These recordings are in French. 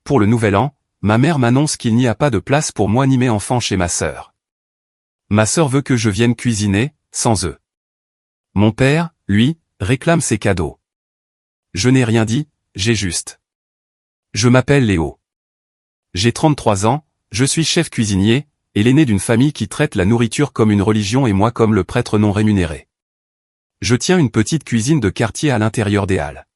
pour le nouvel an, ma mère m'annonce qu'il n'y a pas de place pour moi ni mes enfants chez ma sœur. Ma sœur veut que je vienne cuisiner, sans eux. Mon père, lui, réclame ses cadeaux. Je n'ai rien dit, j'ai juste. Je m'appelle Léo. J'ai 33 ans, je suis chef cuisinier, et l'aîné d'une famille qui traite la nourriture comme une religion et moi comme le prêtre non rémunéré. Je tiens une petite cuisine de quartier à l'intérieur des halles.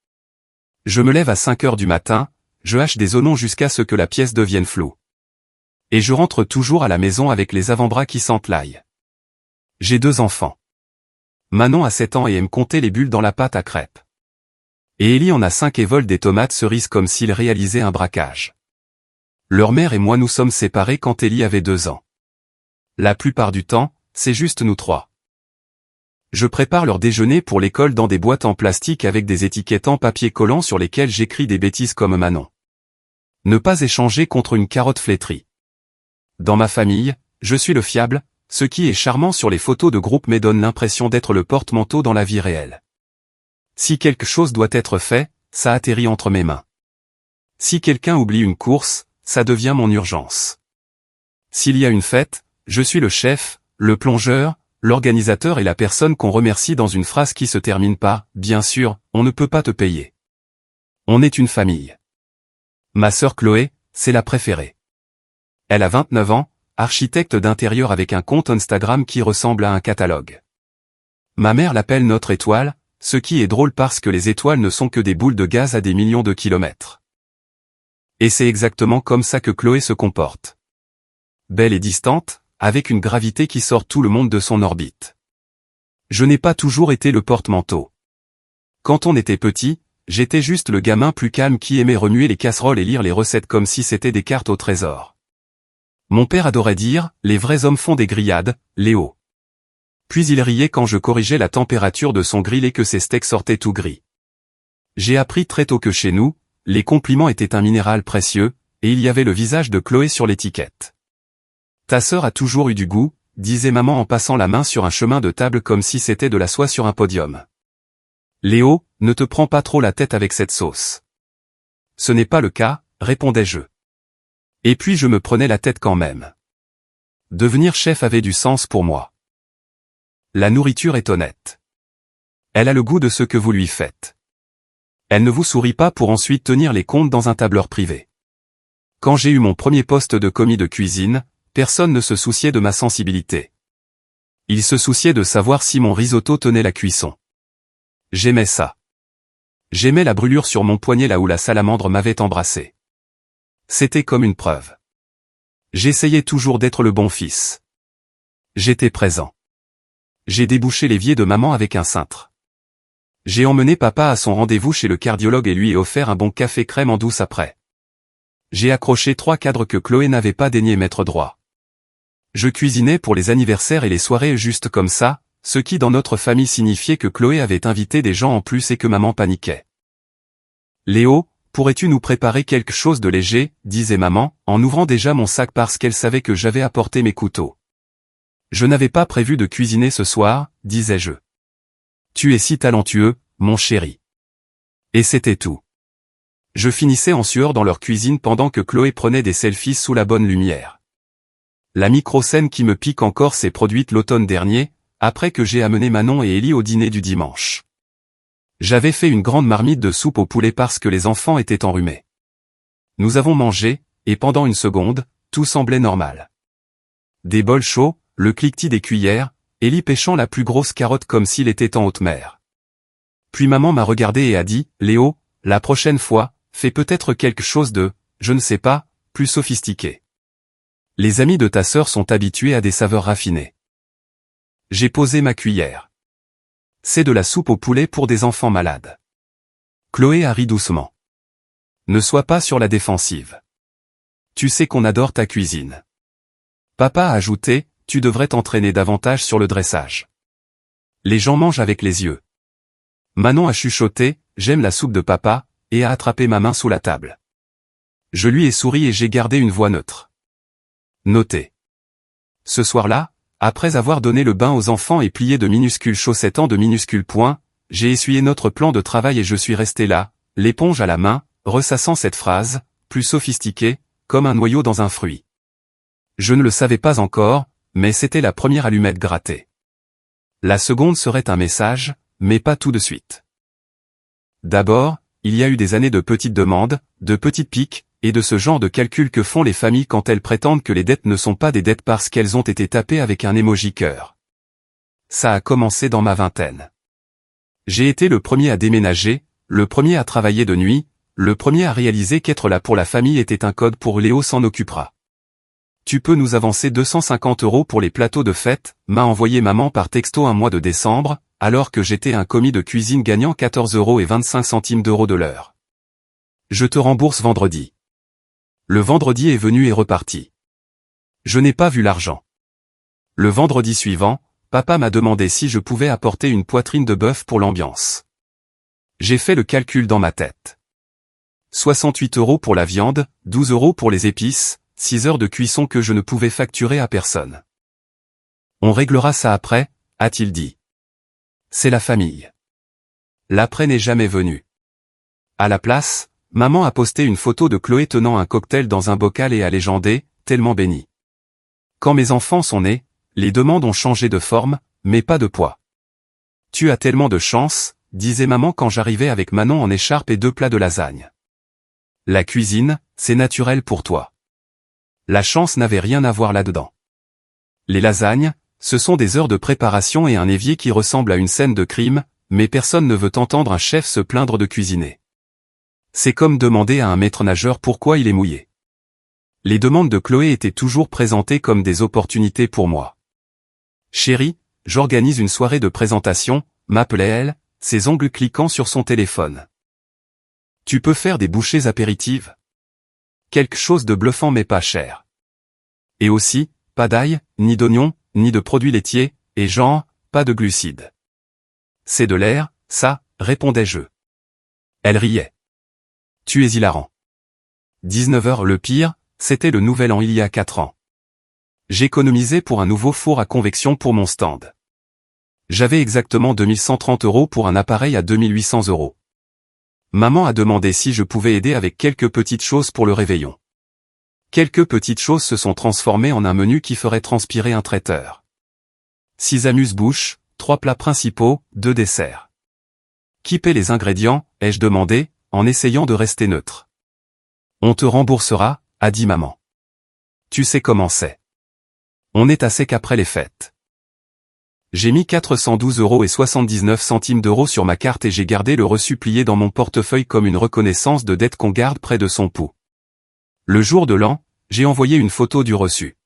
Je me lève à 5 heures du matin, je hache des oignons jusqu'à ce que la pièce devienne floue. Et je rentre toujours à la maison avec les avant-bras qui sentent l'ail. J'ai 2 enfants. Manon a 7 ans et aime compter les bulles dans la pâte à crêpes. Et Ellie en a 5 et vole des tomates cerises comme s'il réalisait un braquage. Leur mère et moi nous sommes séparés quand Ellie avait 2 ans. La plupart du temps, c'est juste nous 3. Je prépare leur déjeuner pour l'école dans des boîtes en plastique avec des étiquettes en papier collant sur lesquelles j'écris des bêtises comme Manon. Ne pas échanger contre une carotte flétrie. Dans ma famille, je suis le fiable, ce qui est charmant sur les photos de groupe mais donne l'impression d'être le porte-manteau dans la vie réelle. Si quelque chose doit être fait, ça atterrit entre mes mains. Si quelqu'un oublie une course, ça devient mon urgence. S'il y a une fête, je suis le chef, le plongeur, l'organisateur et la personne qu'on remercie dans une phrase qui se termine par « Bien sûr, on ne peut pas te payer ». On est une famille. Ma sœur Chloé, c'est la préférée. Elle a 29 ans, architecte d'intérieur avec un compte Instagram qui ressemble à un catalogue. Ma mère l'appelle notre étoile, ce qui est drôle parce que les étoiles ne sont que des boules de gaz à des millions de kilomètres. Et c'est exactement comme ça que Chloé se comporte. Belle et distante, avec une gravité qui sort tout le monde de son orbite. Je n'ai pas toujours été le porte-manteau. Quand on était petit, j'étais juste le gamin plus calme qui aimait remuer les casseroles et lire les recettes comme si c'était des cartes au trésor. Mon père adorait dire « Les vrais hommes font des grillades, Léo ». Puis il riait quand je corrigeais la température de son grill et que ses steaks sortaient tout gris. J'ai appris très tôt que chez nous, les compliments étaient un minéral précieux, et il y avait le visage de Chloé sur l'étiquette. Ta sœur a toujours eu du goût, disait maman en passant la main sur un chemin de table comme si c'était de la soie sur un podium. Léo, ne te prends pas trop la tête avec cette sauce. Ce n'est pas le cas, répondais-je. Et puis je me prenais la tête quand même. Devenir chef avait du sens pour moi. La nourriture est honnête. Elle a le goût de ce que vous lui faites. Elle ne vous sourit pas pour ensuite tenir les comptes dans un tableur privé. Quand j'ai eu mon premier poste de commis de cuisine, personne ne se souciait de ma sensibilité. Il se souciait de savoir si mon risotto tenait la cuisson. J'aimais ça. J'aimais la brûlure sur mon poignet là où la salamandre m'avait embrassé. C'était comme une preuve. J'essayais toujours d'être le bon fils. J'étais présent. J'ai débouché l'évier de maman avec un cintre. J'ai emmené papa à son rendez-vous chez le cardiologue et lui ai offert un bon café crème en douce après. J'ai accroché 3 cadres que Chloé n'avait pas daigné mettre droit. Je cuisinais pour les anniversaires et les soirées juste comme ça, ce qui dans notre famille signifiait que Chloé avait invité des gens en plus et que maman paniquait. Léo, pourrais-tu nous préparer quelque chose de léger, disait maman, en ouvrant déjà mon sac parce qu'elle savait que j'avais apporté mes couteaux. Je n'avais pas prévu de cuisiner ce soir, disais-je. Tu es si talentueux, mon chéri. Et c'était tout. Je finissais en sueur dans leur cuisine pendant que Chloé prenait des selfies sous la bonne lumière. La micro-scène qui me pique encore s'est produite l'automne dernier, après que j'ai amené Manon et Ellie au dîner du dimanche. J'avais fait une grande marmite de soupe au poulet parce que les enfants étaient enrhumés. Nous avons mangé, et pendant une seconde, tout semblait normal. Des bols chauds, le cliquetis des cuillères, Ellie pêchant la plus grosse carotte comme s'il était en haute mer. Puis maman m'a regardé et a dit, « Léo, la prochaine fois, fais peut-être quelque chose de, je ne sais pas, plus sophistiqué. Les amis de ta sœur sont habitués à des saveurs raffinées. » J'ai posé ma cuillère. C'est de la soupe au poulet pour des enfants malades. Chloé a ri doucement. Ne sois pas sur la défensive. Tu sais qu'on adore ta cuisine. Papa a ajouté, tu devrais t'entraîner davantage sur le dressage. Les gens mangent avec les yeux. Manon a chuchoté, j'aime la soupe de papa, et a attrapé ma main sous la table. Je lui ai souri et j'ai gardé une voix neutre. Notez. Ce soir-là, après avoir donné le bain aux enfants et plié de minuscules chaussettes en de minuscules poings, j'ai essuyé notre plan de travail et je suis resté là, l'éponge à la main, ressassant cette phrase, plus sophistiqué, comme un noyau dans un fruit. Je ne le savais pas encore, mais c'était la première allumette grattée. La seconde serait un message, mais pas tout de suite. D'abord, il y a eu des années de petites demandes, de petites piques, et de ce genre de calcul que font les familles quand elles prétendent que les dettes ne sont pas des dettes parce qu'elles ont été tapées avec un emoji cœur. Ça a commencé dans ma vingtaine. J'ai été le premier à déménager, le premier à travailler de nuit, le premier à réaliser qu'être là pour la famille était un code pour Léo s'en occupera. Tu peux nous avancer 250 € pour les plateaux de fête, m'a envoyé maman par texto un mois de décembre, alors que j'étais un commis de cuisine gagnant 14,25 € de l'heure. Je te rembourse vendredi. Le vendredi est venu et reparti. Je n'ai pas vu l'argent. Le vendredi suivant, papa m'a demandé si je pouvais apporter une poitrine de bœuf pour l'ambiance. J'ai fait le calcul dans ma tête. 68 € pour la viande, 12 € pour les épices, 6 heures de cuisson que je ne pouvais facturer à personne. On réglera ça après, a-t-il dit. C'est la famille. L'après n'est jamais venu. À la place, maman a posté une photo de Chloé tenant un cocktail dans un bocal et a légendé, tellement béni. Quand mes enfants sont nés, les demandes ont changé de forme, mais pas de poids. Tu as tellement de chance, disait maman quand j'arrivais avec Manon en écharpe et 2 plats de lasagne. La cuisine, c'est naturel pour toi. La chance n'avait rien à voir là-dedans. Les lasagnes, ce sont des heures de préparation et un évier qui ressemble à une scène de crime, mais personne ne veut entendre un chef se plaindre de cuisiner. C'est comme demander à un maître nageur pourquoi il est mouillé. Les demandes de Chloé étaient toujours présentées comme des opportunités pour moi. Chérie, j'organise une soirée de présentation, m'appelait-elle, ses ongles cliquant sur son téléphone. Tu peux faire des bouchées apéritives? Quelque chose de bluffant mais pas cher. Et aussi, pas d'ail, ni d'oignon, ni de produits laitiers, et genre, pas de glucides. C'est de l'air, ça, répondais-je. Elle riait. Tu es hilarant. 19h le pire, c'était le nouvel an il y a 4 ans. J'économisais pour un nouveau four à convection pour mon stand. J'avais exactement 2130 € pour un appareil à 2800 €. Maman a demandé si je pouvais aider avec quelques petites choses pour le réveillon. Quelques petites choses se sont transformées en un menu qui ferait transpirer un traiteur. 6 amuse-bouches, 3 plats principaux, 2 desserts. Qui paie les ingrédients, ai-je demandé, en essayant de rester neutre. On te remboursera, a dit maman. Tu sais comment c'est. On est à sec après les fêtes. J'ai mis 412,79 € sur ma carte et j'ai gardé le reçu plié dans mon portefeuille comme une reconnaissance de dette qu'on garde près de son pouls. Le jour de l'an, j'ai envoyé une photo du reçu.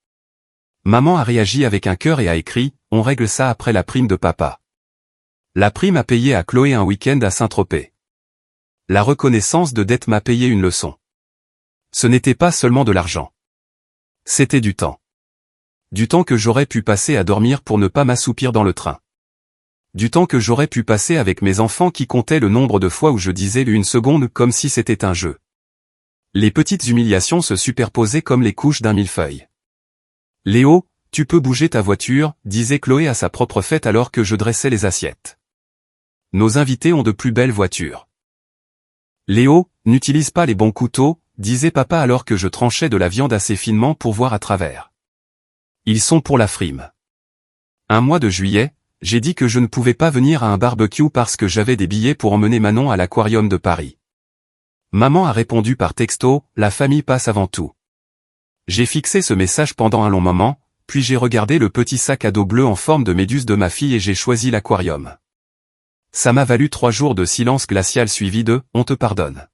Maman a réagi avec un cœur et a écrit « On règle ça après la prime de papa ». La prime a payé à Chloé un week-end à Saint-Tropez. La reconnaissance de dette m'a payé une leçon. Ce n'était pas seulement de l'argent. C'était du temps. Du temps que j'aurais pu passer à dormir pour ne pas m'assoupir dans le train. Du temps que j'aurais pu passer avec mes enfants qui comptaient le nombre de fois où je disais une seconde comme si c'était un jeu. Les petites humiliations se superposaient comme les couches d'un millefeuille. Léo, tu peux bouger ta voiture, disait Chloé à sa propre fête alors que je dressais les assiettes. Nos invités ont de plus belles voitures. Léo, n'utilise pas les bons couteaux, disait papa alors que je tranchais de la viande assez finement pour voir à travers. Ils sont pour la frime. Un mois de juillet, j'ai dit que je ne pouvais pas venir à un barbecue parce que j'avais des billets pour emmener Manon à l'aquarium de Paris. Maman a répondu par texto, la famille passe avant tout. J'ai fixé ce message pendant un long moment, puis j'ai regardé le petit sac à dos bleu en forme de méduse de ma fille et j'ai choisi l'aquarium. Ça m'a valu 3 jours de silence glacial suivi de « on te pardonne ».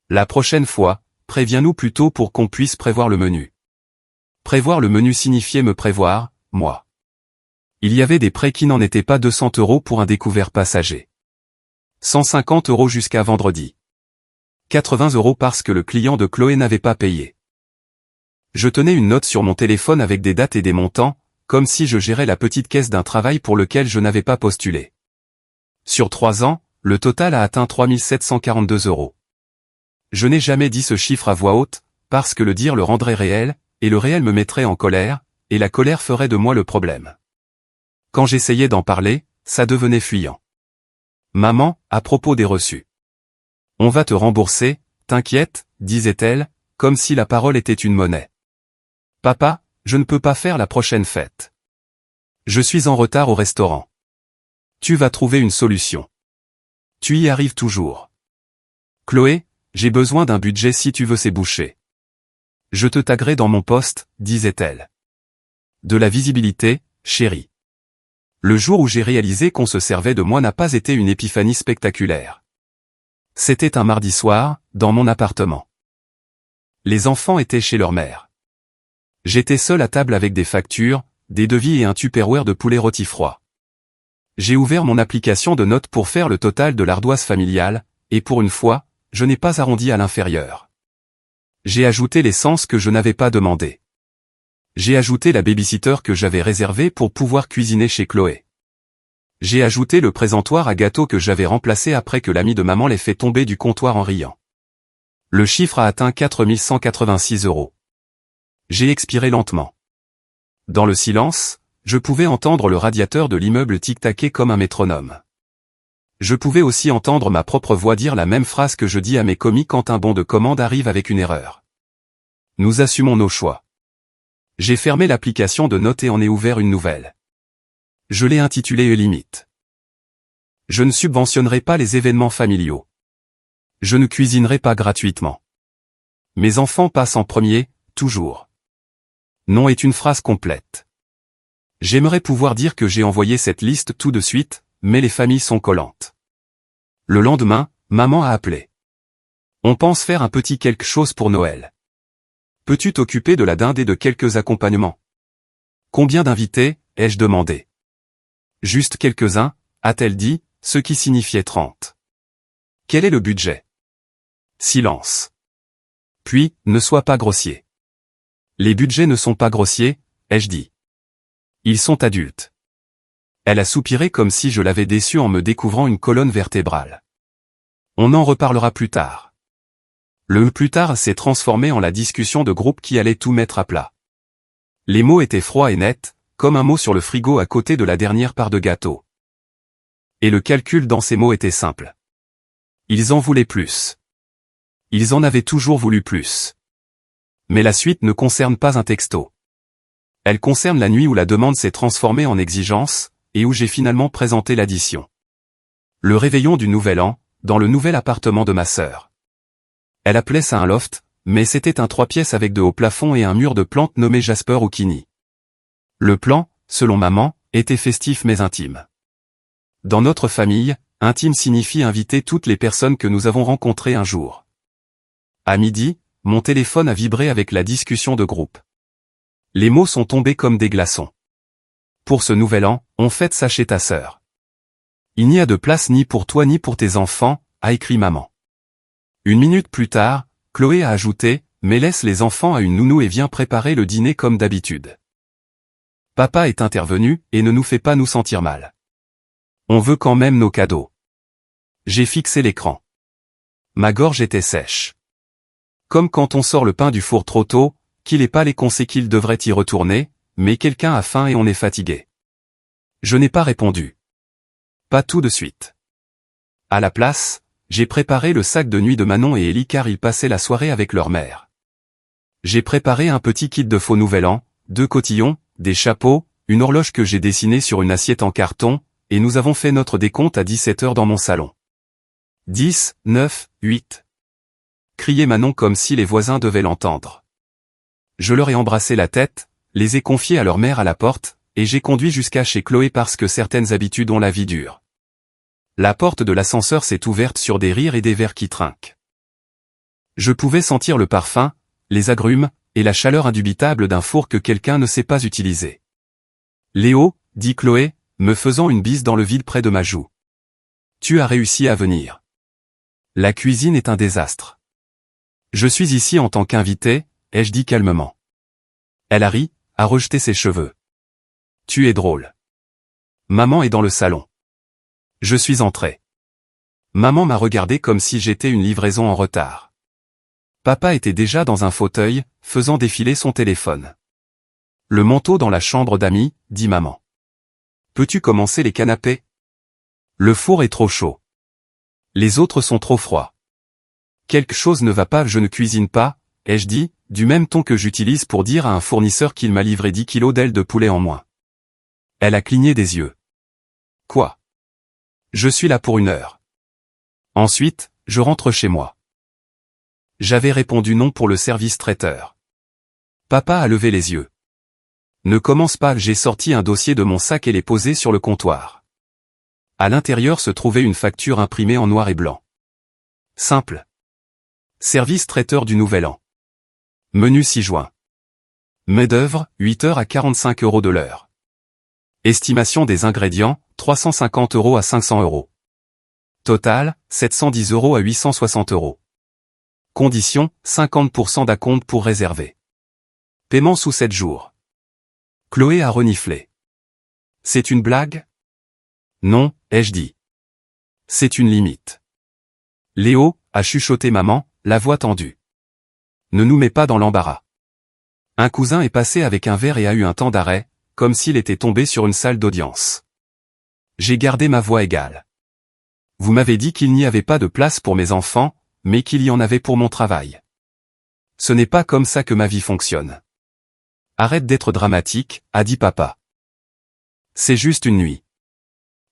La prochaine fois, préviens-nous plus tôt pour qu'on puisse prévoir le menu. Prévoir le menu signifiait me prévoir, moi. Il y avait des prêts qui n'en étaient pas 200 € pour un découvert passager. 150 € jusqu'à vendredi. 80 € parce que le client de Chloé n'avait pas payé. Je tenais une note sur mon téléphone avec des dates et des montants, comme si je gérais la petite caisse d'un travail pour lequel je n'avais pas postulé. Sur 3 ans, le total a atteint 3742 €. Je n'ai jamais dit ce chiffre à voix haute, parce que le dire le rendrait réel, et le réel me mettrait en colère, et la colère ferait de moi le problème. Quand j'essayais d'en parler, ça devenait fuyant. Maman, à propos des reçus. On va te rembourser, t'inquiète, disait-elle, comme si la parole était une monnaie. Papa, je ne peux pas faire la prochaine fête. Je suis en retard au restaurant. Tu vas trouver une solution. Tu y arrives toujours. Chloé, j'ai besoin d'un budget si tu veux ces bouchées. Je te taguerai dans mon post, disait-elle. De la visibilité, chérie. Le jour où j'ai réalisé qu'on se servait de moi n'a pas été une épiphanie spectaculaire. C'était un mardi soir, dans mon appartement. Les enfants étaient chez leur mère. J'étais seul à table avec des factures, des devis et un tupperware de poulet rôti froid. J'ai ouvert mon application de notes pour faire le total de l'ardoise familiale, et pour une fois, je n'ai pas arrondi à l'inférieur. J'ai ajouté l'essence que je n'avais pas demandé. J'ai ajouté la babysitter que j'avais réservée pour pouvoir cuisiner chez Chloé. J'ai ajouté le présentoir à gâteau que j'avais remplacé après que l'ami de maman l'ait fait tomber du comptoir en riant. Le chiffre a atteint 4186 €. J'ai expiré lentement. Dans le silence, je pouvais entendre le radiateur de l'immeuble tic-taquer comme un métronome. Je pouvais aussi entendre ma propre voix dire la même phrase que je dis à mes commis quand un bon de commande arrive avec une erreur. Nous assumons nos choix. J'ai fermé l'application de notes et en ai ouvert une nouvelle. Je l'ai intitulée Limite. Je ne subventionnerai pas les événements familiaux. Je ne cuisinerai pas gratuitement. Mes enfants passent en premier, toujours. Non est une phrase complète. J'aimerais pouvoir dire que j'ai envoyé cette liste tout de suite, mais les familles sont collantes. Le lendemain, maman a appelé. On pense faire un petit quelque chose pour Noël. Peux-tu t'occuper de la dinde et de quelques accompagnements? Combien d'invités, ai-je demandé. Juste quelques-uns, a-t-elle dit, ce qui signifiait 30. Quel est le budget? Silence. Puis, ne sois pas grossier. Les budgets ne sont pas grossiers, ai-je dit. Ils sont adultes. Elle a soupiré comme si je l'avais déçue en me découvrant une colonne vertébrale. On en reparlera plus tard. Le plus tard s'est transformé en la discussion de groupe qui allait tout mettre à plat. Les mots étaient froids et nets, comme un mot sur le frigo à côté de la dernière part de gâteau. Et le calcul dans ces mots était simple. Ils en voulaient plus. Ils en avaient toujours voulu plus. Mais la suite ne concerne pas un texto. Elle concerne la nuit où la demande s'est transformée en exigence, et où j'ai finalement présenté l'addition. Le réveillon du Nouvel An, dans le nouvel appartement de ma sœur. Elle appelait ça un loft, mais c'était un 3 pièces avec de hauts plafonds et un mur de plantes nommé Jasper ou Kini. Le plan, selon maman, était festif mais intime. Dans notre famille, intime signifie inviter toutes les personnes que nous avons rencontrées un jour. À midi, mon téléphone a vibré avec la discussion de groupe. Les mots sont tombés comme des glaçons. Pour ce nouvel an, on fête ça chez ta sœur. Il n'y a de place ni pour toi ni pour tes enfants, a écrit maman. Une minute plus tard, Chloé a ajouté, mais laisse les enfants à une nounou et viens préparer le dîner comme d'habitude. Papa est intervenu, et ne nous fait pas nous sentir mal. On veut quand même nos cadeaux. J'ai fixé l'écran. Ma gorge était sèche. Comme quand on sort le pain du four trop tôt, qu'il n'est pas les qu'on sait qu'il devrait y retourner, mais quelqu'un a faim et on est fatigué. Je n'ai pas répondu. Pas tout de suite. À la place, j'ai préparé le sac de nuit de Manon et Ellie car ils passaient la soirée avec leur mère. J'ai préparé un petit kit de faux nouvel an, 2 cotillons, des chapeaux, une horloge que j'ai dessinée sur une assiette en carton, et nous avons fait notre décompte à 17 h dans mon salon. 10, 9, 8. Criait Manon comme si les voisins devaient l'entendre. Je leur ai embrassé la tête, les ai confiés à leur mère à la porte, et j'ai conduit jusqu'à chez Chloé parce que certaines habitudes ont la vie dure. La porte de l'ascenseur s'est ouverte sur des rires et des verres qui trinquent. Je pouvais sentir le parfum, les agrumes, et la chaleur indubitable d'un four que quelqu'un ne sait pas utiliser. Léo, dit Chloé, me faisant une bise dans le vide près de ma joue. Tu as réussi à venir. La cuisine est un désastre. Je suis ici en tant qu'invité, ai-je dit calmement. Elle a ri, a rejeté ses cheveux. Tu es drôle. Maman est dans le salon. Je suis entré. Maman m'a regardé comme si j'étais une livraison en retard. Papa était déjà dans un fauteuil, faisant défiler son téléphone. Le manteau dans la chambre d'amis, dit maman. Peux-tu commencer les canapés? Le four est trop chaud. Les autres sont trop froids. Quelque chose ne va pas, je ne cuisine pas, ai-je dit, du même ton que j'utilise pour dire à un fournisseur qu'il m'a livré 10 kilos d'ailes de poulet en moins. Elle a cligné des yeux. Quoi? Je suis là pour 1 heure. Ensuite, je rentre chez moi. J'avais répondu non pour le service traiteur. Papa a levé les yeux. Ne commence pas, j'ai sorti un dossier de mon sac et l'ai posé sur le comptoir. À l'intérieur se trouvait une facture imprimée en noir et blanc. Simple. Service traiteur du Nouvel An. Menu 6 juin. Main-d'œuvre, 8 heures à 45 € de l'heure. Estimation des ingrédients, 350 € à 500 €. Total, 710 € à 860 €. Conditions, 50% d'acompte pour réserver. Paiement sous 7 jours. Chloé a reniflé. C'est une blague? Non, ai-je dit. C'est une limite. Léo, a chuchoté maman, la voix tendue. Ne nous mets pas dans l'embarras. Un cousin est passé avec un verre et a eu un temps d'arrêt, comme s'il était tombé sur une salle d'audience. J'ai gardé ma voix égale. Vous m'avez dit qu'il n'y avait pas de place pour mes enfants, mais qu'il y en avait pour mon travail. Ce n'est pas comme ça que ma vie fonctionne. Arrête d'être dramatique, a dit papa. C'est juste une nuit.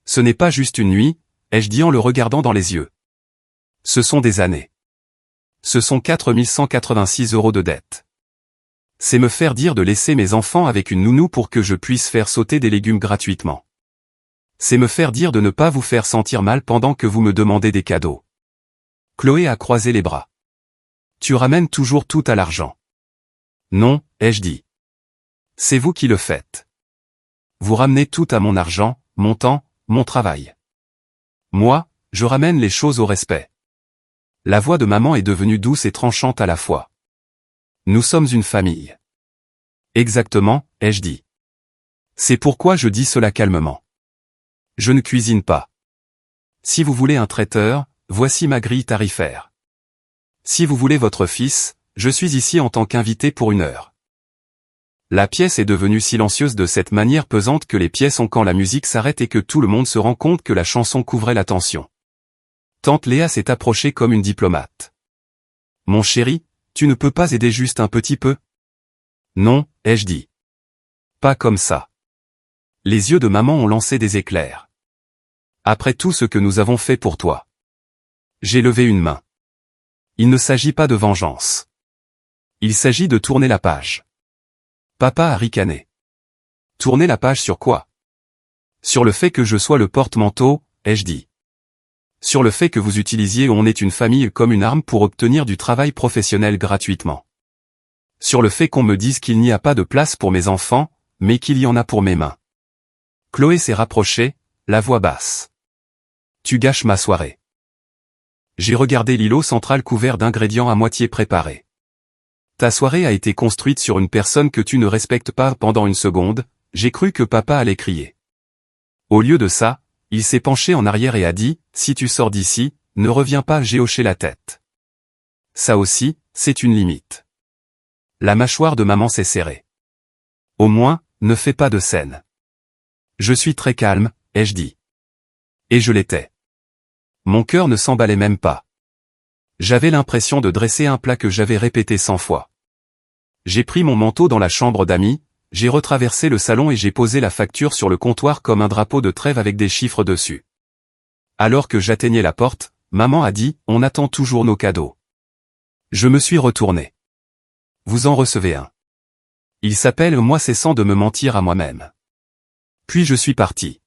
Ce n'est pas juste une nuit, ai-je dit en le regardant dans les yeux. Ce sont des années. Ce sont 4186 € de dette. C'est me faire dire de laisser mes enfants avec une nounou pour que je puisse faire sauter des légumes gratuitement. C'est me faire dire de ne pas vous faire sentir mal pendant que vous me demandez des cadeaux. Chloé a croisé les bras. Tu ramènes toujours tout à l'argent. Non, ai-je dit. C'est vous qui le faites. Vous ramenez tout à mon argent, mon temps, mon travail. Moi, je ramène les choses au respect. La voix de maman est devenue douce et tranchante à la fois. Nous sommes une famille. Exactement, ai-je dit. C'est pourquoi je dis cela calmement. Je ne cuisine pas. Si vous voulez un traiteur, voici ma grille tarifaire. Si vous voulez votre fils, je suis ici en tant qu'invité pour 1 heure. La pièce est devenue silencieuse de cette manière pesante que les pièces ont quand la musique s'arrête et que tout le monde se rend compte que la chanson couvrait l'attention. Tante Léa s'est approchée comme une diplomate. Mon chéri, tu ne peux pas aider juste un petit peu? Non, ai-je dit. Pas comme ça. Les yeux de maman ont lancé des éclairs. Après tout ce que nous avons fait pour toi. J'ai levé une main. Il ne s'agit pas de vengeance. Il s'agit de tourner la page. Papa a ricané. Tourner la page sur quoi? Sur le fait que je sois le porte-manteau, ai-je dit. Sur le fait que vous utilisiez On est une famille comme une arme pour obtenir du travail professionnel gratuitement. Sur le fait qu'on me dise qu'il n'y a pas de place pour mes enfants, mais qu'il y en a pour mes mains. Chloé s'est rapprochée, la voix basse. Tu gâches ma soirée. J'ai regardé l'îlot central couvert d'ingrédients à moitié préparés. Ta soirée a été construite sur une personne que tu ne respectes pas. Pendant une seconde, j'ai cru que papa allait crier. Au lieu de ça, il s'est penché en arrière et a dit, si tu sors d'ici, ne reviens pas. J'ai hoché la tête. Ça aussi, c'est une limite. La mâchoire de maman s'est serrée. Au moins, ne fais pas de scène. Je suis très calme, ai-je dit. Et je l'étais. Mon cœur ne s'emballait même pas. J'avais l'impression de dresser un plat que j'avais répété 100 fois. J'ai pris mon manteau dans la chambre d'amis, j'ai retraversé le salon et j'ai posé la facture sur le comptoir comme un drapeau de trêve avec des chiffres dessus. Alors que j'atteignais la porte, maman a dit, on attend toujours nos cadeaux. Je me suis retourné. Vous en recevez un. Il s'appelle Moi cessant de me mentir à moi-même. Puis je suis parti.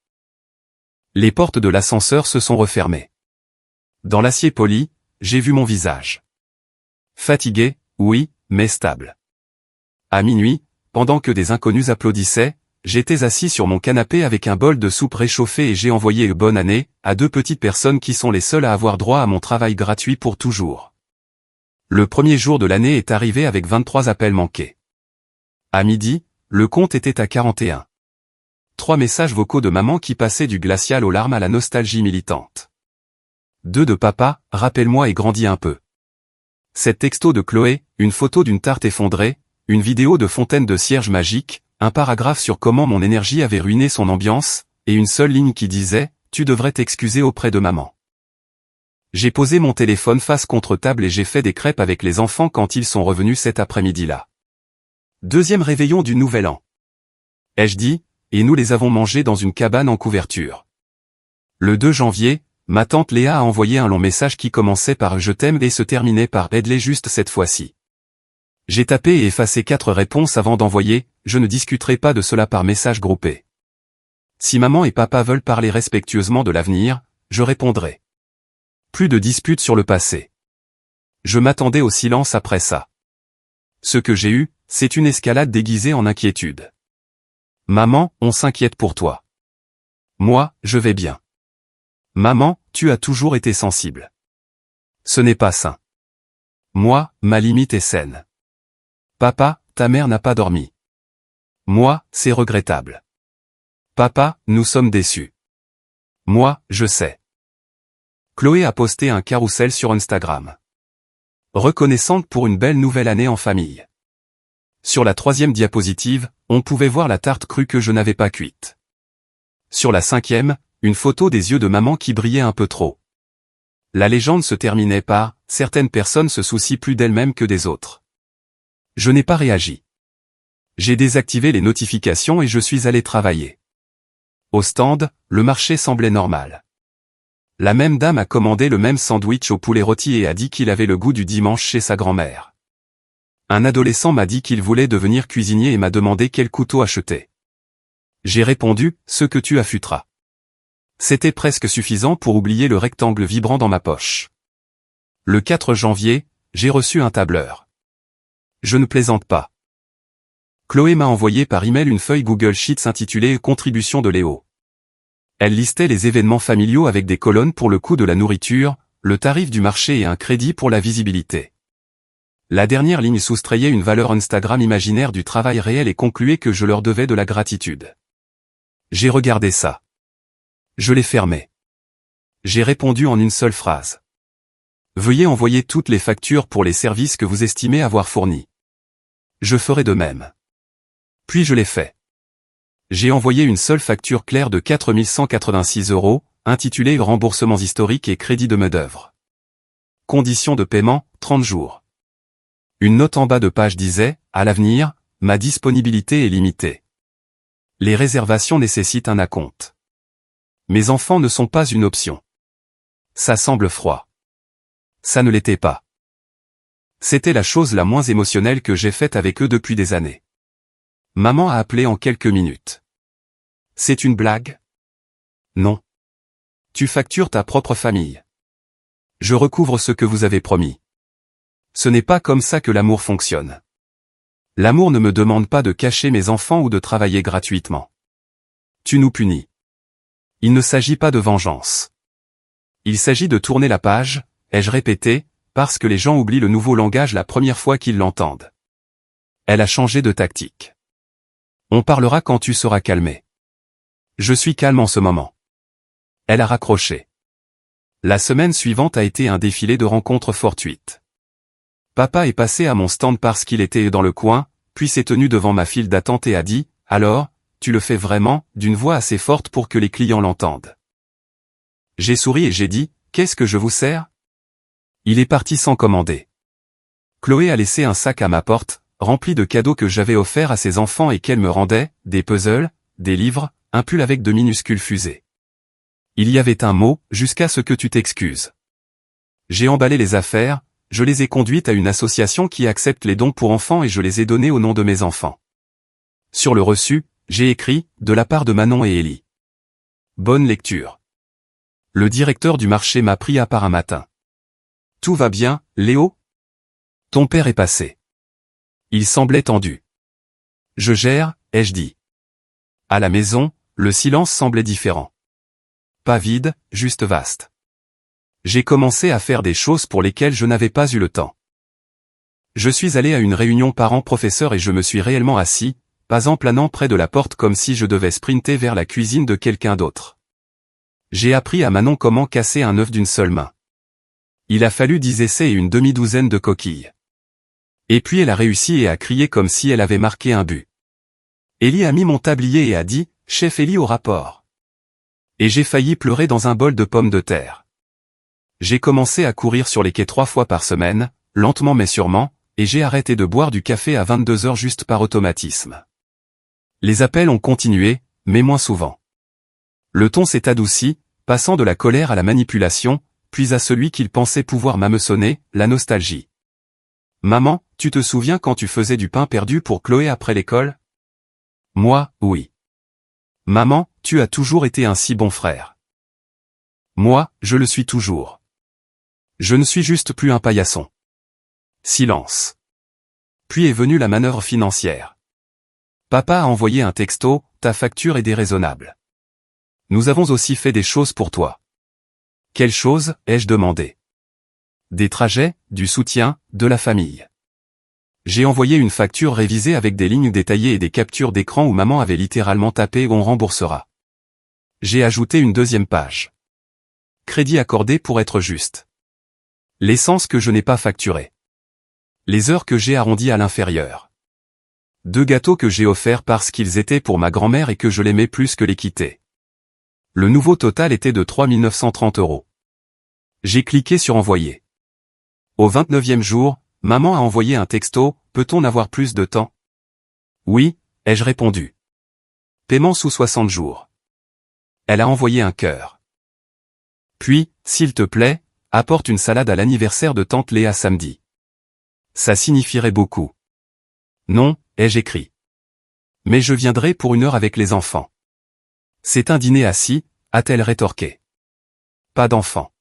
Les portes de l'ascenseur se sont refermées. Dans l'acier poli, j'ai vu mon visage. Fatigué, oui, mais stable. À minuit, pendant que des inconnus applaudissaient, j'étais assis sur mon canapé avec un bol de soupe réchauffée et j'ai envoyé bonne année à 2 petites personnes qui sont les seules à avoir droit à mon travail gratuit pour toujours. Le premier jour de l'année est arrivé avec 23 appels manqués. À midi, le compte était à 41. 3 messages vocaux de maman qui passaient du glacial aux larmes à la nostalgie militante. 2 de papa, rappelle-moi et grandis un peu. 7 textos de Chloé, une photo d'une tarte effondrée, une vidéo de fontaine de cierge magique, un paragraphe sur comment mon énergie avait ruiné son ambiance, et une seule ligne qui disait « Tu devrais t'excuser auprès de maman ». J'ai posé mon téléphone face contre table et j'ai fait des crêpes avec les enfants quand ils sont revenus cet après-midi-là. Deuxième réveillon du Nouvel An. Ai-je dit, et nous les avons mangés dans une cabane en couverture. Le 2 janvier, ma tante Léa a envoyé un long message qui commençait par « Je t'aime » et se terminait par « Aide-les juste cette fois-ci ». J'ai tapé et effacé 4 réponses avant d'envoyer « Je ne discuterai pas de cela par message groupé. Si maman et papa veulent parler respectueusement de l'avenir, je répondrai. » Plus de disputes sur le passé. Je m'attendais au silence après ça. Ce que j'ai eu, c'est une escalade déguisée en inquiétude. Maman, on s'inquiète pour toi. Moi, je vais bien. Maman, tu as toujours été sensible. Ce n'est pas sain. Moi, ma limite est saine. Papa, ta mère n'a pas dormi. Moi, c'est regrettable. Papa, nous sommes déçus. Moi, je sais. Chloé a posté un carrousel sur Instagram. Reconnaissante pour une belle nouvelle année en famille. Sur la 3e diapositive, on pouvait voir la tarte crue que je n'avais pas cuite. Sur la 5e, une photo des yeux de maman qui brillaient un peu trop. La légende se terminait par « Certaines personnes se soucient plus d'elles-mêmes que des autres ». Je n'ai pas réagi. J'ai désactivé les notifications et je suis allé travailler. Au stand, le marché semblait normal. La même dame a commandé le même sandwich au poulet rôti et a dit qu'il avait le goût du dimanche chez sa grand-mère. Un adolescent m'a dit qu'il voulait devenir cuisinier et m'a demandé quel couteau acheter. J'ai répondu, ce que tu affûteras. C'était presque suffisant pour oublier le rectangle vibrant dans ma poche. Le 4 janvier, j'ai reçu un tableur. Je ne plaisante pas. Chloé m'a envoyé par email une feuille Google Sheets intitulée « Contribution de Léo ». Elle listait les événements familiaux avec des colonnes pour le coût de la nourriture, le tarif du marché et un crédit pour la visibilité. La dernière ligne soustrayait une valeur Instagram imaginaire du travail réel et concluait que je leur devais de la gratitude. J'ai regardé ça. Je l'ai fermé. J'ai répondu en une seule phrase. Veuillez envoyer toutes les factures pour les services que vous estimez avoir fournis. Je ferai de même. Puis je l'ai fait. J'ai envoyé une seule facture claire de 4 186 €, intitulée « Remboursements historiques et crédits de main-d'œuvre ». Conditions de paiement, 30 jours. Une note en bas de page disait, à l'avenir, ma disponibilité est limitée. Les réservations nécessitent un acompte. Mes enfants ne sont pas une option. Ça semble froid. Ça ne l'était pas. C'était la chose la moins émotionnelle que j'ai faite avec eux depuis des années. Maman a appelé en quelques minutes. C'est une blague? Non. Tu factures ta propre famille. Je recouvre ce que vous avez promis. Ce n'est pas comme ça que l'amour fonctionne. L'amour ne me demande pas de cacher mes enfants ou de travailler gratuitement. Tu nous punis. Il ne s'agit pas de vengeance. Il s'agit de tourner la page, ai-je répété, parce que les gens oublient le nouveau langage la première fois qu'ils l'entendent. Elle a changé de tactique. On parlera quand tu seras calmé. Je suis calme en ce moment. Elle a raccroché. La semaine suivante a été un défilé de rencontres fortuites. Papa est passé à mon stand parce qu'il était dans le coin, puis s'est tenu devant ma file d'attente et a dit, « Alors, tu le fais vraiment ?» d'une voix assez forte pour que les clients l'entendent. J'ai souri et j'ai dit, « Qu'est-ce que je vous sers ?» Il est parti sans commander. Chloé a laissé un sac à ma porte, rempli de cadeaux que j'avais offerts à ses enfants et qu'elle me rendait, des puzzles, des livres, un pull avec de minuscules fusées. Il y avait un mot, jusqu'à ce que tu t'excuses. J'ai emballé les affaires, je les ai conduites à une association qui accepte les dons pour enfants et je les ai donnés au nom de mes enfants. Sur le reçu, j'ai écrit, de la part de Manon et Ellie. Bonne lecture. Le directeur du marché m'a pris à part un matin. Tout va bien, Léo? Ton père est passé. Il semblait tendu. Je gère, ai-je dit. À la maison, le silence semblait différent. Pas vide, juste vaste. J'ai commencé à faire des choses pour lesquelles je n'avais pas eu le temps. Je suis allé à une réunion parents-professeurs et je me suis réellement assis, pas en planant près de la porte comme si je devais sprinter vers la cuisine de quelqu'un d'autre. J'ai appris à Manon comment casser un œuf d'une seule main. Il a fallu 10 essais et une demi-douzaine de coquilles. Et puis elle a réussi et a crié comme si elle avait marqué un but. Ellie a mis mon tablier et a dit, « Chef Ellie au rapport ». Et j'ai failli pleurer dans un bol de pommes de terre. J'ai commencé à courir sur les quais 3 fois par semaine, lentement mais sûrement, et j'ai arrêté de boire du café à 22 heures juste par automatisme. Les appels ont continué, mais moins souvent. Le ton s'est adouci, passant de la colère à la manipulation, puis à celui qu'il pensait pouvoir m'hameçonner, la nostalgie. Maman, tu te souviens quand tu faisais du pain perdu pour Chloé après l'école? Moi, oui. Maman, tu as toujours été un si bon frère. Moi, je le suis toujours. Je ne suis juste plus un paillasson. Silence. Puis est venue la manœuvre financière. Papa a envoyé un texto, ta facture est déraisonnable. Nous avons aussi fait des choses pour toi. Quelles choses, ai-je demandé? Des trajets, du soutien, de la famille. J'ai envoyé une facture révisée avec des lignes détaillées et des captures d'écran où maman avait littéralement tapé « On remboursera ». J'ai ajouté une deuxième page. Crédit accordé pour être juste. L'essence que je n'ai pas facturée. Les heures que j'ai arrondies à l'inférieur. 2 gâteaux que j'ai offerts parce qu'ils étaient pour ma grand-mère et que je l'aimais plus que l'équité. Le nouveau total était de 3 930 €. J'ai cliqué sur envoyer. Au 29e jour, maman a envoyé un texto, peut-on avoir plus de temps? Oui, ai-je répondu. Paiement sous 60 jours. Elle a envoyé un cœur. Puis, s'il te plaît, apporte une salade à l'anniversaire de tante Léa samedi. Ça signifierait beaucoup. Non, ai-je écrit. Mais je viendrai pour 1 heure avec les enfants. C'est un dîner assis, a-t-elle rétorqué. Pas d'enfants.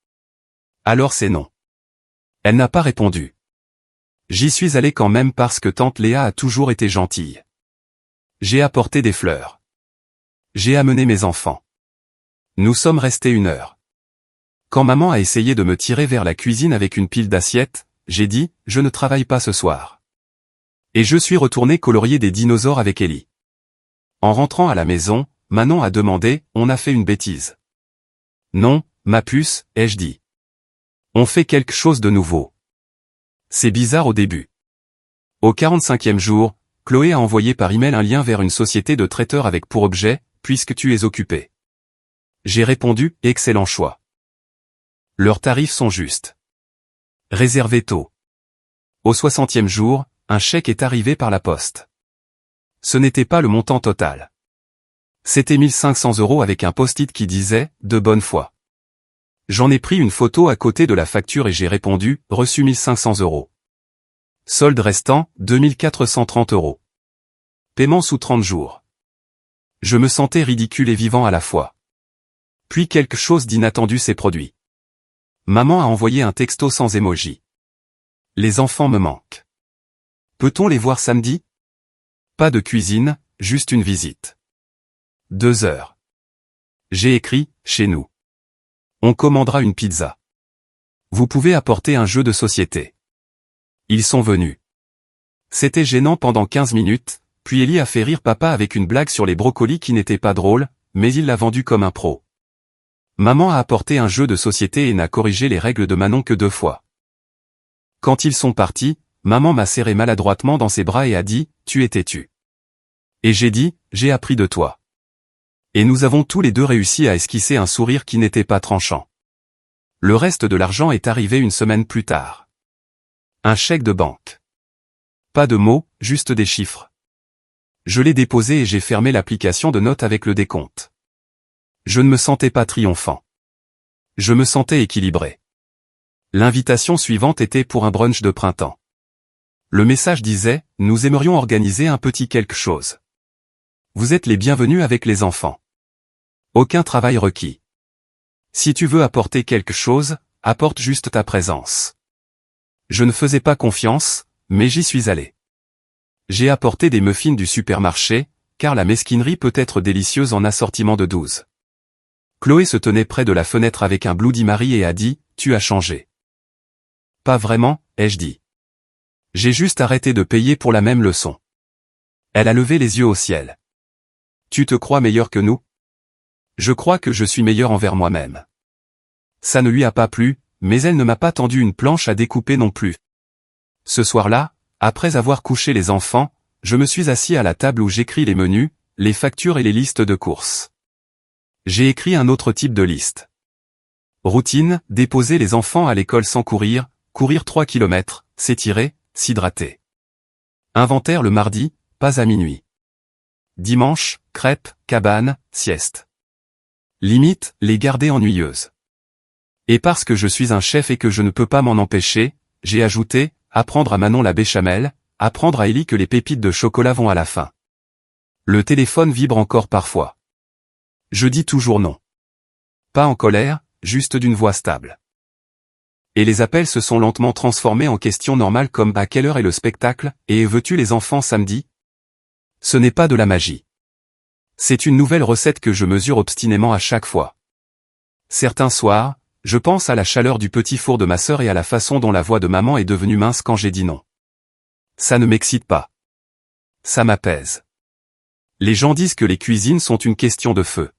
Alors c'est non. Elle n'a pas répondu. J'y suis allé quand même parce que tante Léa a toujours été gentille. J'ai apporté des fleurs. J'ai amené mes enfants. Nous sommes restés 1 heure. Quand maman a essayé de me tirer vers la cuisine avec une pile d'assiettes, j'ai dit, je ne travaille pas ce soir. Et je suis retourné colorier des dinosaures avec Ellie. En rentrant à la maison, Manon a demandé, on a fait une bêtise. Non, ma puce, ai-je dit. On fait quelque chose de nouveau. C'est bizarre au début. Au 45e jour, Chloé a envoyé par email un lien vers une société de traiteurs avec pour objet, puisque tu es occupé. J'ai répondu, excellent choix. Leurs tarifs sont justes. Réservé tôt. Au 60e jour, un chèque est arrivé par la poste. Ce n'était pas le montant total. C'était 1 500 € avec un post-it qui disait « De bonne foi ». J'en ai pris une photo à côté de la facture et j'ai répondu « Reçu 1 500 €. Solde restant, 2 430 €. Paiement sous 30 jours. Je me sentais ridicule et vivant à la fois. Puis quelque chose d'inattendu s'est produit. Maman a envoyé un texto sans émoji. Les enfants me manquent. Peut-on les voir samedi? Pas de cuisine, juste une visite. 2 heures. J'ai écrit, chez nous. On commandera une pizza. Vous pouvez apporter un jeu de société. Ils sont venus. C'était gênant pendant 15 minutes, puis Ellie a fait rire papa avec une blague sur les brocolis qui n'était pas drôle, mais il l'a vendu comme un pro. Maman a apporté un jeu de société et n'a corrigé les règles de Manon que 2 fois. Quand ils sont partis, maman m'a serré maladroitement dans ses bras et a dit, tu es têtu. Et j'ai dit, j'ai appris de toi. Et nous avons tous les deux réussi à esquisser un sourire qui n'était pas tranchant. Le reste de l'argent est arrivé 1 semaine plus tard. Un chèque de banque. Pas de mots, juste des chiffres. Je l'ai déposé et j'ai fermé l'application de notes avec le décompte. Je ne me sentais pas triomphant. Je me sentais équilibré. L'invitation suivante était pour un brunch de printemps. Le message disait, nous aimerions organiser un petit quelque chose. Vous êtes les bienvenus avec les enfants. Aucun travail requis. Si tu veux apporter quelque chose, apporte juste ta présence. Je ne faisais pas confiance, mais j'y suis allé. J'ai apporté des muffins du supermarché, car la mesquinerie peut être délicieuse en assortiment de 12. Chloé se tenait près de la fenêtre avec un Bloody Mary et a dit, tu as changé. Pas vraiment, ai-je dit. J'ai juste arrêté de payer pour la même leçon. Elle a levé les yeux au ciel. Tu te crois meilleur que nous? Je crois que je suis meilleur envers moi-même. Ça ne lui a pas plu, mais elle ne m'a pas tendu une planche à découper non plus. Ce soir-là, après avoir couché les enfants, je me suis assis à la table où j'écris les menus, les factures et les listes de courses. J'ai écrit un autre type de liste. Routine, déposer les enfants à l'école sans courir, courir 3 km, s'étirer, s'hydrater. Inventaire le mardi, pas à minuit. Dimanche, crêpes, cabane, sieste. Limite, les garder ennuyeuses. Et parce que je suis un chef et que je ne peux pas m'en empêcher, j'ai ajouté, apprendre à Manon la béchamel, apprendre à Ellie que les pépites de chocolat vont à la fin. Le téléphone vibre encore parfois. Je dis toujours non. Pas en colère, juste d'une voix stable. Et les appels se sont lentement transformés en questions normales comme à quelle heure est le spectacle, et veux-tu les enfants samedi? Ce n'est pas de la magie. C'est une nouvelle recette que je mesure obstinément à chaque fois. Certains soirs, je pense à la chaleur du petit four de ma sœur et à la façon dont la voix de maman est devenue mince quand j'ai dit non. Ça ne m'excite pas. Ça m'apaise. Les gens disent que les cuisines sont une question de feu.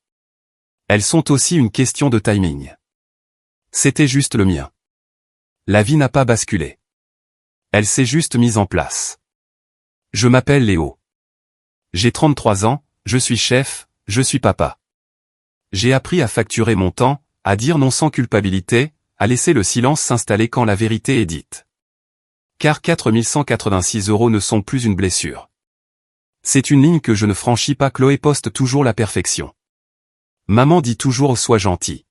Elles sont aussi une question de timing. C'était juste le mien. La vie n'a pas basculé. Elle s'est juste mise en place. Je m'appelle Léo. J'ai 33 ans, je suis chef, je suis papa. J'ai appris à facturer mon temps, à dire non sans culpabilité, à laisser le silence s'installer quand la vérité est dite. Car 4186 € ne sont plus une blessure. C'est une ligne que je ne franchis pas. Chloé poste toujours la perfection. Maman dit toujours sois gentil.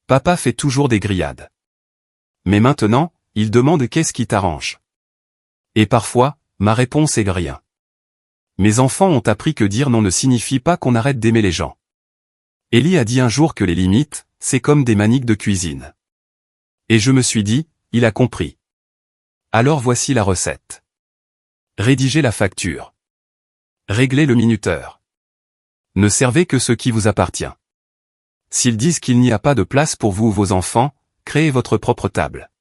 Papa fait toujours des grillades. Mais maintenant, il demande qu'est-ce qui t'arrange. Et parfois, ma réponse est rien. Mes enfants ont appris que dire non ne signifie pas qu'on arrête d'aimer les gens. Ellie a dit un jour que les limites, c'est comme des maniques de cuisine. Et je me suis dit, il a compris. Alors voici la recette. Rédigez la facture. Réglez le minuteur. Ne servez que ce qui vous appartient. S'ils disent qu'il n'y a pas de place pour vous ou vos enfants, créez votre propre table.